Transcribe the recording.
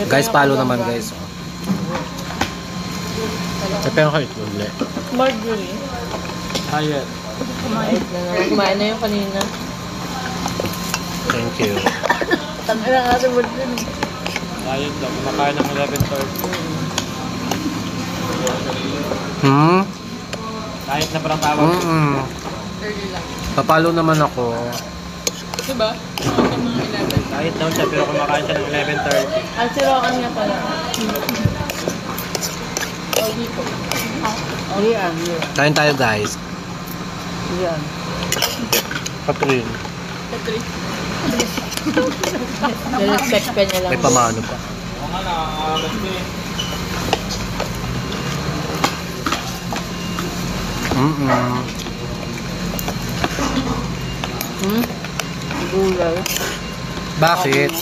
Guys, palo naman guys. Pero kayo ito ulit. Marjorie. Hayat. Kumain na naman. Kumain na yung kanina. Thank you. Tangin na natin Marjorie. Hayat daw. Kumakain ng 11:30. Kahit na parang tawag. Early lang. Papalo naman ako. Diba? Ang mga 11. Kahit daw siya pero kumakain siya ng 11:30. At sirokan niya pala. O, dito. Yan. Kain tayo guys. Yan. Katrin. Patrick. Nirespect ka niya lang. May pamano pa. Oo nga, nakakagas ko eh. Gulay. Bakit?